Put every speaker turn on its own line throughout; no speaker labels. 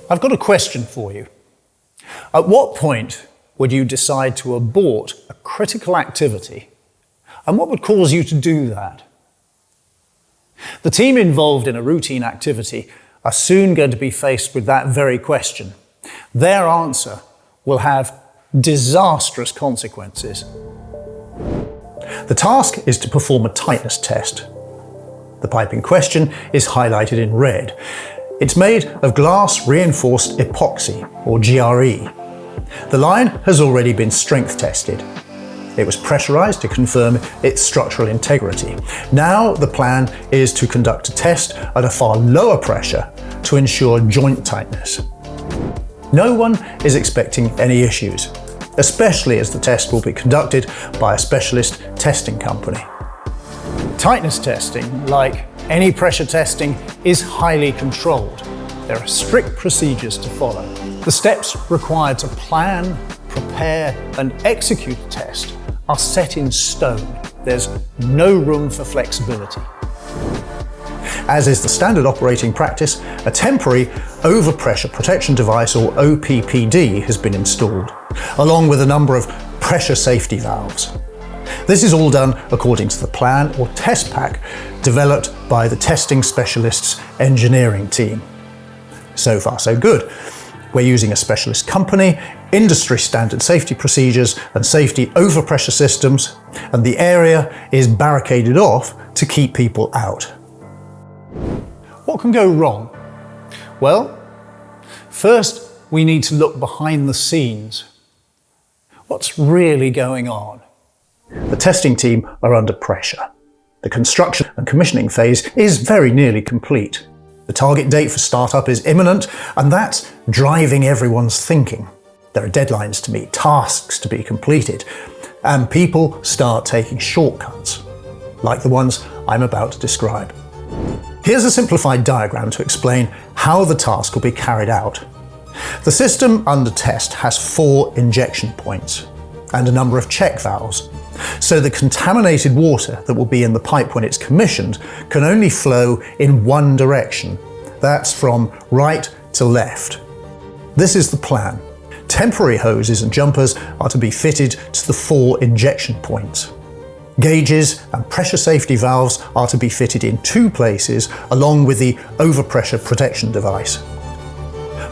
I've got a question for you. At what point would you decide to abort a critical activity, and what would cause you to do that? The team involved in a routine activity are soon going to be faced with that very question. Their answer will have disastrous consequences. The task is to perform a tightness test. The pipe in question is highlighted in red. It's made of glass reinforced epoxy, or GRE. The line has already been strength tested. It was pressurized to confirm its structural integrity. Now the plan is to conduct a test at a far lower pressure to ensure joint tightness. No one is expecting any issues, especially as the test will be conducted by a specialist testing company. Tightness testing, like any pressure testing, is highly controlled. There are strict procedures to follow. The steps required to plan, prepare, and execute a test are set in stone. There's no room for flexibility. As is the standard operating practice, a temporary overpressure protection device, or OPPD, has been installed, along with a number of pressure safety valves. This is all done according to the plan or test pack developed by the testing specialists' engineering team. So far, so good. We're using a specialist company, industry standard safety procedures and safety overpressure systems, and the area is barricaded off to keep people out. What can go wrong? Well, first we need to look behind the scenes. What's really going on? The testing team are under pressure. The construction and commissioning phase is very nearly complete. The target date for startup is imminent, and that's driving everyone's thinking. There are deadlines to meet, tasks to be completed, and people start taking shortcuts, like the ones I'm about to describe. Here's a simplified diagram to explain how the task will be carried out. The system under test has 4 injection points and a number of check valves, so the contaminated water that will be in the pipe when it's commissioned can only flow in one direction. That's from right to left. This is the plan. Temporary hoses and jumpers are to be fitted to the 4 injection points. Gauges and pressure safety valves are to be fitted in 2 places, along with the overpressure protection device.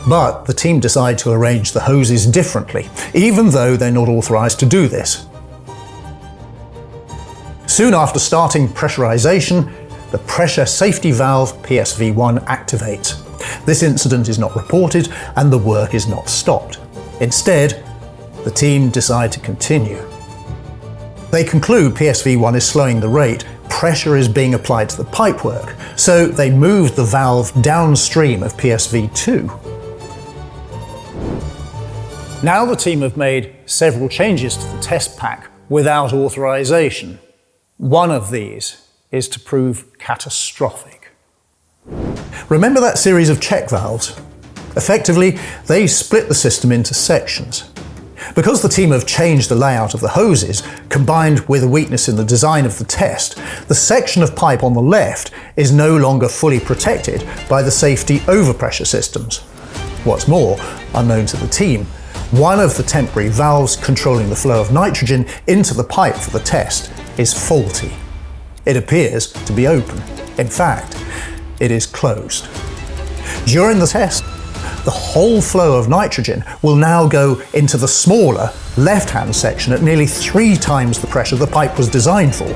But the team decide to arrange the hoses differently, even though they're not authorized to do this. Soon after starting pressurization, the pressure safety valve PSV1 activates. This incident is not reported and the work is not stopped. Instead, the team decide to continue. They conclude PSV1 is slowing the rate, pressure is being applied to the pipework, so they moved the valve downstream of PSV2. Now the team have made several changes to the test pack without authorization. One of these is to prove catastrophic. Remember that series of check valves? Effectively, they split the system into sections. Because the team have changed the layout of the hoses, combined with a weakness in the design of the test, the section of pipe on the left is no longer fully protected by the safety overpressure systems. What's more, unknown to the team, one of the temporary valves controlling the flow of nitrogen into the pipe for the test is faulty. It appears to be open. In fact, it is closed. During the test, the whole flow of nitrogen will now go into the smaller left-hand section at nearly 3 times the pressure the pipe was designed for.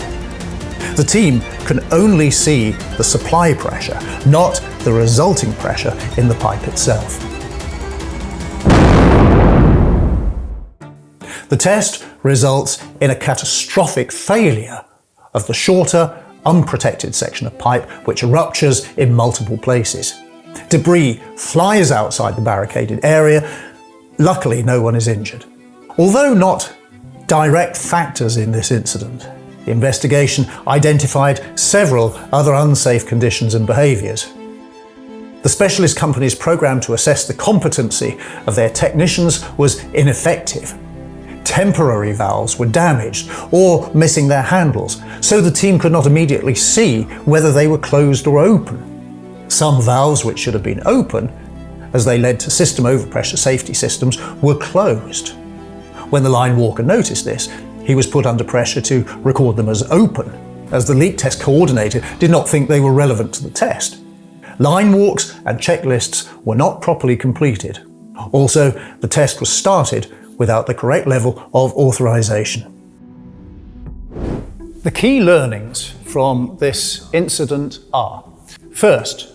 The team can only see the supply pressure, not the resulting pressure in the pipe itself. The test results in a catastrophic failure of the shorter, unprotected section of pipe, which ruptures in multiple places. Debris flies outside the barricaded area. Luckily, no one is injured. Although not direct factors in this incident, the investigation identified several other unsafe conditions and behaviours. The specialist company's programme to assess the competency of their technicians was ineffective. Temporary valves were damaged or missing their handles, so the team could not immediately see whether they were closed or open. Some valves which should have been open as they led to system overpressure safety systems, were closed. When the line walker noticed this, he was put under pressure to record them as open, as the leak test coordinator did not think they were relevant to the test. Line walks and checklists were not properly completed. Also, the test was started without the correct level of authorization. The key learnings from this incident are: first,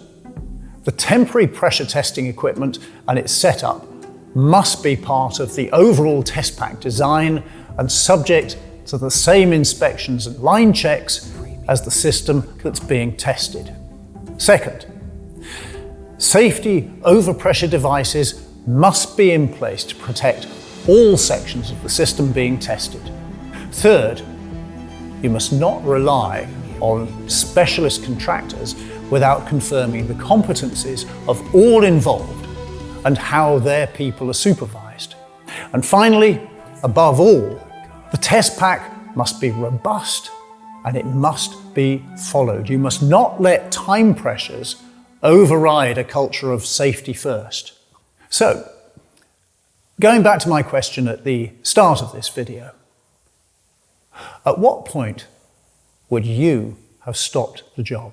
the temporary pressure testing equipment and its setup must be part of the overall test pack design and subject to the same inspections and line checks as the system that's being tested. Second, safety overpressure devices must be in place to protect all sections of the system being tested. Third, you must not rely on specialist contractors without confirming the competencies of all involved and how their people are supervised. And finally, above all, the test pack must be robust and it must be followed. You must not let time pressures override a culture of safety first. So, going back to my question at the start of this video, at what point would you have stopped the job?